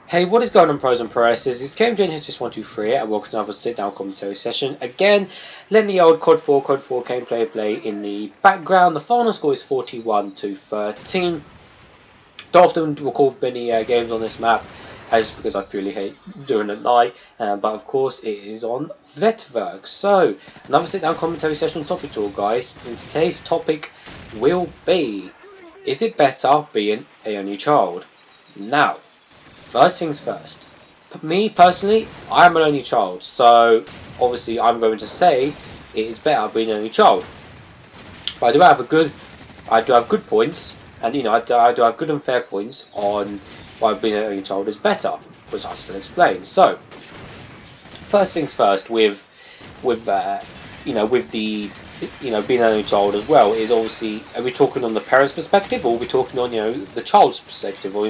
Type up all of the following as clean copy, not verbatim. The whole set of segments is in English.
Hey, what is going on, pros and PROesses? It's KMJ123 and welcome to another sit-down commentary session. Again, letting the old COD 4 gameplay play in the background. The final score is 41-13. Don't often record many games on this map, just because I purely hate doing it at night. But of course, it is on Vetwerk. So, another sit-down commentary session topic talk, guys. And today's topic will be: is it better being a only child? Now, first things first. Me personally, I'm an only child, so obviously I'm going to say it is better being an only child. But I do have good points, and I do have good and fair points on why being an only child is better, which I still explain. So, first things first, with the being an only child as well, is obviously, are we talking on the parents' perspective, or are we talking on the child's perspective, or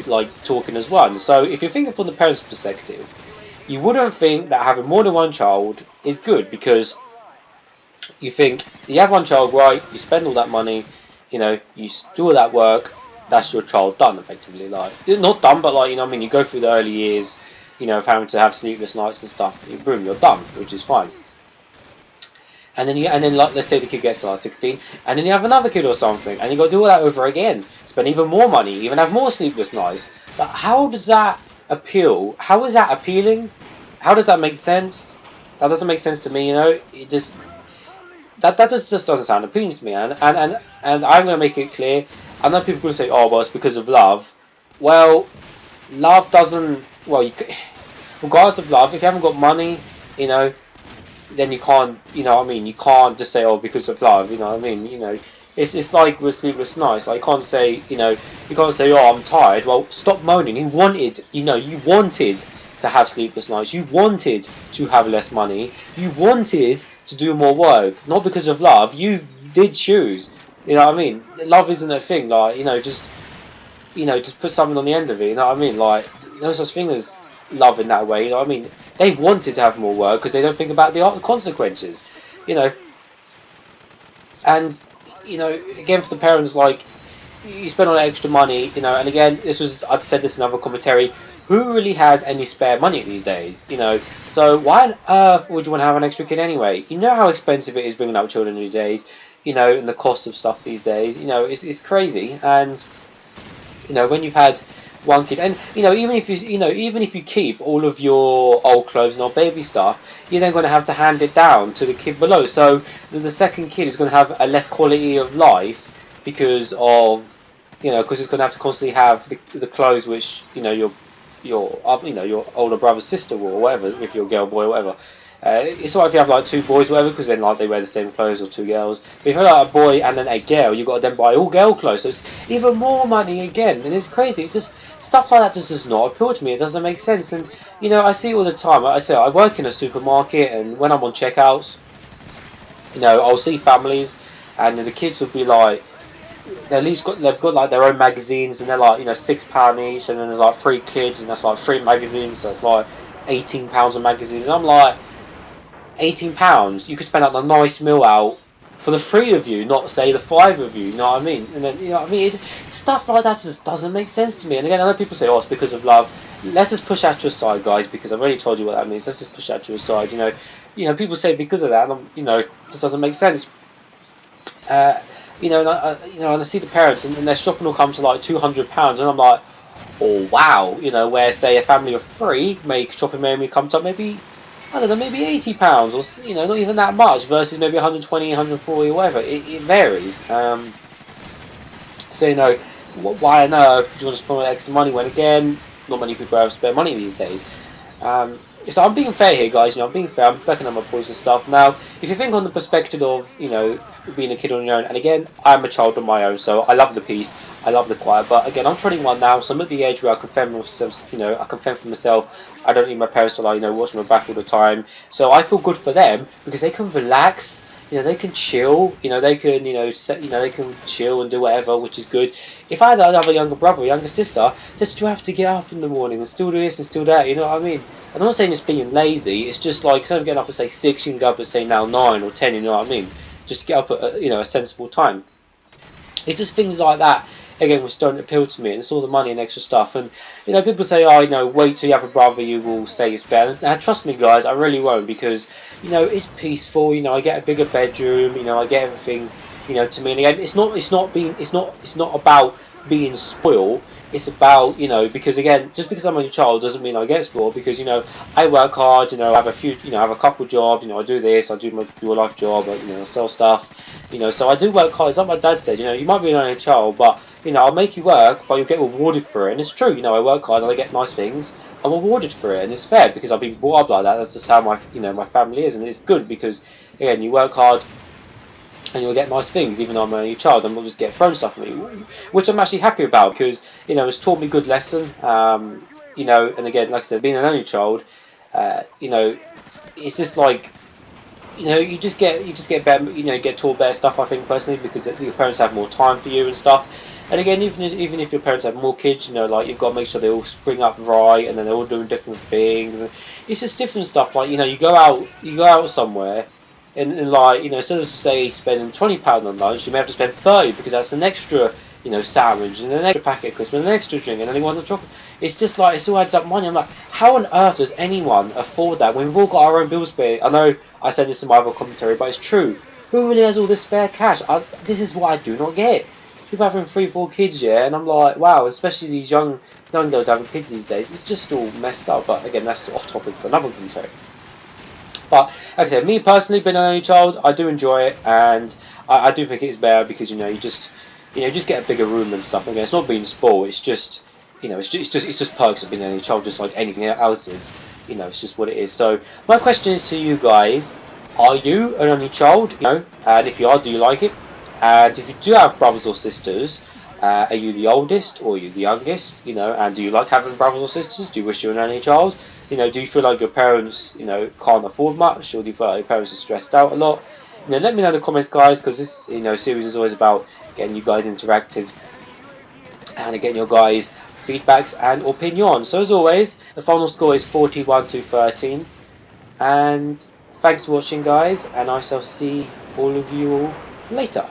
like talking as one? So if you're thinking from the parents' perspective, you wouldn't think that having more than one child is good, because you think you have one child, right? You spend all that money, you do all that work, that's your child done, effectively. Like, not done, but like, you go through the early years, of having to have sleepless nights and stuff. Boom, you're done, which is fine. And then like, let's say the kid gets to like 16, and then you have another kid or something, and you got to do all that over again. Spend even more money, even have more sleepless nights. But how does that appeal? How is that appealing? How does that make sense? That doesn't make sense to me. It just just doesn't sound appealing to me. And I'm going to make it clear. I know people are going to say, "Oh, well, it's because of love." Well, love doesn't. Well, regardless of love, if you haven't got money, then you can't, you can't just say, oh, because of love, it's like with sleepless nights. Like, you can't say, oh, I'm tired. Well, stop moaning. You wanted to have sleepless nights. You wanted to have less money. You wanted to do more work, not because of love. You did choose. Love isn't a thing. Like, just put something on the end of it. Like, no such thing as love in that way. They wanted to have more work because they don't think about the consequences, And again, for the parents, like, you spend all that extra money, And again, I've said this in other commentary. Who really has any spare money these days? So why on earth would you want to have an extra kid anyway? You know how expensive it is bringing up children these days. And the cost of stuff these days. It's crazy. And when you've had one kid, and even if you keep all of your old clothes and old baby stuff, you're then going to have to hand it down to the kid below. So the second kid is going to have a less quality of life because of because it's going to have to constantly have the clothes which your older brother, sister, or whatever, if you're a girl, boy, or whatever. It's alright if you have like two boys or whatever, because then like they wear the same clothes, or two girls. But if you have like a boy and then a girl, you've got to then buy all girl clothes, so it's even more money again, and it's crazy. It just, stuff like that just does not appeal to me. It doesn't make sense. And I see it all the time. I work in a supermarket, and when I'm on checkouts, I'll see families, and the kids will be like, they've got like their own magazines, and they're like £6 each, and then there's like 3 kids, and that's like 3 magazines, so it's like £18 a magazine. And I'm like, £18, you could spend like a nice meal out for the 3 of you, not say the 5 of you. You know what I mean? And then stuff like that just doesn't make sense to me. And again, I know people say, oh, it's because of love. Let's just push that to a side, guys, because I've already told you what that means. Let's just push that to a side. People say because of that, and it just doesn't make sense. And I see the parents, and their shopping will come to like £200, and I'm like, oh wow, where say a family of 3 shopping may come to maybe, I don't know, maybe £80, or not even that much, versus maybe 120, 140, or whatever. It varies. So why on earth do you want to spend extra money when, again, not many people have spare money these days? So I'm being fair here, guys. I'm being fair. I'm backing up my points and stuff. Now, if you think on the perspective of being a kid on your own, and again, I'm a child on my own, so I love the peace, I love the quiet. But again, I'm 21 now, so I'm at the age where I can fend for myself. I can fend for myself. I don't need my parents to watch my back all the time. So I feel good for them because they can relax. They can chill. They can they can chill and do whatever, which is good. If I had another younger brother or younger sister, they still have to get up in the morning and still do this and still that. You know what I mean? I'm not saying it's being lazy. It's just like, instead of getting up at say 6, you can go up at say now 9 or 10. You know what I mean? Just get up at a sensible time. It's just things like that. again which don't appeal to me. And it's all the money and extra stuff. And you know, people say, oh, you know, wait till you have a brother, you will say it's better. Now, trust me, guys, I really won't, because you know it's peaceful. You know, I get a bigger bedroom. You know, I get everything. You know, to me, and again, it's not about being spoiled. It's about, you know, because again, just because I'm a child doesn't mean I get spoiled, because you know I work hard. You know, I have a few, you know, I have a couple jobs. You know, I do this, I do my real life job. You know, sell stuff. You know, so I do work hard. It's like my dad said. You know, you might be an only child, but you know, I'll make you work, but you'll get rewarded for it. And it's true. You know, I work hard and I get nice things. I'm rewarded for it, and it's fair because I've been brought up like that. That's just how my, you know, my family is, and it's good because again, you work hard and you'll get nice things. Even though I'm only a child, I'm not just get thrown stuff at me, which I'm actually happy about, because you know it's taught me good lesson. You know, and again, like I said, being an only child, you know, it's just like, you know, you just get better, you know, get taught better stuff. I think personally, because your parents have more time for you and stuff. And again, even if your parents have more kids, you know, like you've got to make sure they all spring up right, and then they're all doing different things. And it's just different stuff. Like, you know, you go out somewhere, and like, you know, instead of say spending £20 on lunch, you may have to spend 30, because that's an extra, you know, sandwich and an extra packet of crisps and an extra drink and then one chocolate. It's just like, it all adds up money. I'm like, how on earth does anyone afford that when we've all got our own bills to pay? I know I said this in my other commentary, but it's true. Who really has all this spare cash? This is what I do not get. People having 3, 4 kids, yeah, and I'm like, wow, especially these young girls having kids these days. It's just all messed up. But again, that's off topic for another commentary. But like I said, me personally, being an only child, I do enjoy it, and I do think it's better because, you know, you just get a bigger room and stuff. Again, it's not being spoiled. It's just, you know, it's just perks of being an only child, just like anything else is. You know, it's just what it is. So my question is to you guys: are you an only child? You know, and if you are, do you like it? And if you do have brothers or sisters, are you the oldest or are you the youngest? You know, and do you like having brothers or sisters? Do you wish you were an only child? You know, do you feel like your parents, you know, can't afford much, or do you feel like your parents are stressed out a lot? You know, let me know in the comments, guys, because this, you know, series is always about getting you guys interacted and getting your guys' feedbacks and opinions. So as always, the final score is 41-13, and thanks for watching, guys, and I shall see all of you all later.